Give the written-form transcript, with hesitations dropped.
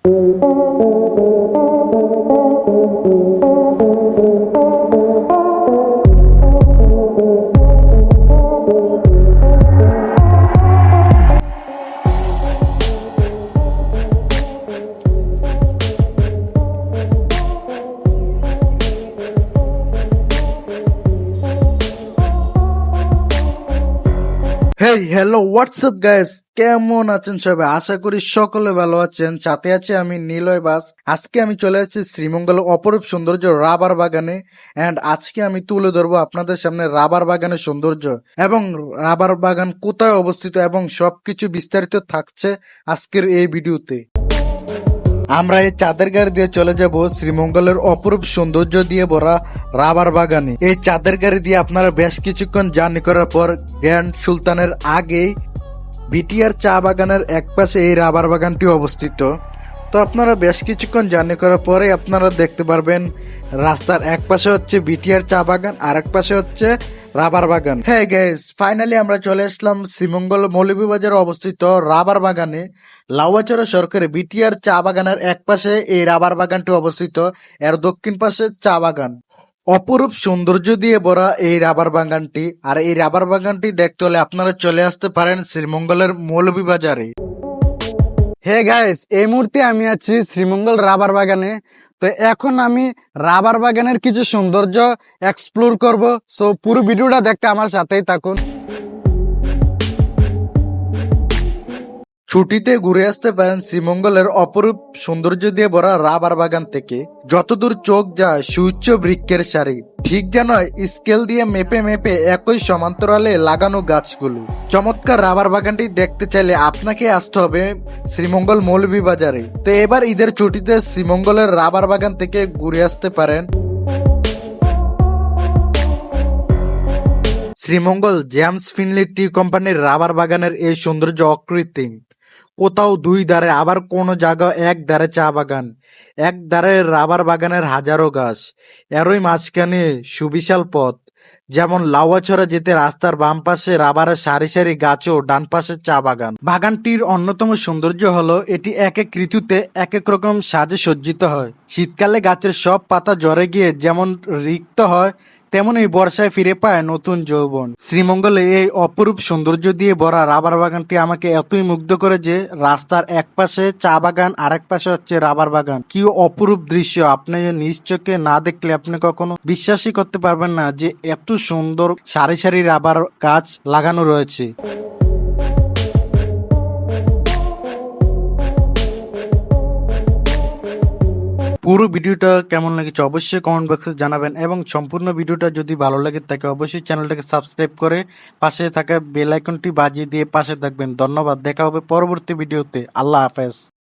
Hey hello WhatsApp guys, কেমন আছেন সবাই? আশা করি সকলে ভালো আছেন। সাথে আছে আমি নিলয় বাস। আজকে আমি চলে যাচ্ছি শ্রীমঙ্গলের অপরূপ সৌন্দর্য রাবার বাগানে, এন্ড আজকে আমি তুলে ধরবো আপনাদের সামনে রাবার বাগানের সৌন্দর্য এবং রাবার বাগান কোথায় অবস্থিত এবং সবকিছু বিস্তারিত থাকছে আজকের এই ভিডিওতে। আমরা এই চাঁদের গাড়ি দিয়ে চলে যাব শ্রীমঙ্গলের অপরূপ সৌন্দর্য দিয়ে ভরা রাবার বাগানে। এই চাঁদের গাড়ি দিয়ে আপনারা বেশ কিছুক্ষণ জার্নি করার পর গ্র্যান্ড সুলতানের আগেই বিটিআর চা বাগানের একপাশে এই রাবার বাগানটি অবস্থিত। তো আপনারা বেশ কিছুক্ষণ জার্নি করার পরে আপনারা দেখতে পারবেন রাস্তার এক পাশে হচ্ছে বিটিআর চা বাগান, আর এক পাশে হচ্ছে রাবার বাগান। হ্যাঁ গাইস, ফাইনালি আমরা চলে আসলাম শ্রীমঙ্গল মৌলভীবাজারে অবস্থিত রাবার বাগানে। লাউয়াচড়া সরকারি বিটিআর চা বাগানের এক পাশে এই রাবার বাগানটি অবস্থিত, এর দক্ষিণ পাশে চা বাগান। অপরূপ সৌন্দর্য দিয়ে ভরা এই রাবার বাগানটি, আর এই রাবার বাগানটি দেখতে হলে আপনারা চলে আসতে পারেন শ্রীমঙ্গলের মৌলভীবাজারে। হে গাইস, এই মুহূর্তে আমি আছি শ্রীমঙ্গল রাবার বাগানে। তো এখন আমি রাবার বাগানের কিছু সৌন্দর্য এক্সপ্লোর করব। সো পুরো ভিডিওটা দেখতে আমার সাথেই থাকুন। ছুটিতে ঘুরে আসতে পারেন শ্রীমঙ্গলের অপরূপ সৌন্দর্য দিয়ে ভরা রাবার বাগান থেকে। যতদূর চোখ যায় সুউচ্চ বৃক্ষের সারি, ঠিক যেন স্কেল দিয়ে মেপে মেপে একই সমান্তরালে লাগানো গাছগুলো। চমৎকার রাবার বাগানটি দেখতে চাইলে আপনাকে আসতে হবে শ্রীমঙ্গল মৌলভীবাজারে। তো এবার ঈদের ছুটিতে শ্রীমঙ্গলের রাবার বাগান থেকে ঘুরে আসতে পারেন। শ্রীমঙ্গল জেমস ফিনলি টি কোম্পানির রাবার বাগানের এই সৌন্দর্য অকৃত্রিম। কোথাও দুই ধারে, আবার কোনো জায়গায় এক ধারে চা বাগান, এক ধারে রাবার বাগানের হাজারো গাছ, এরই মাঝখানে সুবিশাল পথ। যেমন লাউয়াছড়া যেতে রাস্তার বাম পাশে রাবারের সারি সারি গাছ ও ডান পাশে চা বাগান। বাগানটির অন্যতম সৌন্দর্য হলো এটি এক এক ঋতুতে এক এক রকম সাজে সজ্জিত হয়। শীতকালে গাছের সব পাতা ঝরে গিয়ে যেমন রিক্ত হয়, তেমনই বর্ষায় ফিরে পায় নতুন যৌবন। শ্রীমঙ্গলে এই অপরূপ সৌন্দর্য দিয়ে ভরা রাবার বাগানটি আমাকে এতই মুগ্ধ করে যে রাস্তার এক পাশে চা বাগান, আর এক পাশে হচ্ছে রাবার বাগান। কি অপরূপ দৃশ্য! আপনি নিজ চোখে না দেখলে আপনি কখনো বিশ্বাসই করতে পারবেন না যে এত সুন্দর সারি সারি রাবার গাছ লাগানো রয়েছে। পুরো ভিডিওটা কেমন লেগেছে অবশ্যই কমেন্ট বক্সে জানাবেন, এবং সম্পূর্ণ ভিডিওটা যদি ভালো লাগে তাকে অবশ্যই চ্যানেলটাকে সাবস্ক্রাইব করে পাশে থাকা বেল আইকনটি বাজিয়ে দিয়ে পাশে থাকবেন। ধন্যবাদ, দেখা হবে পরবর্তী ভিডিওতে। আল্লাহ হাফেজ।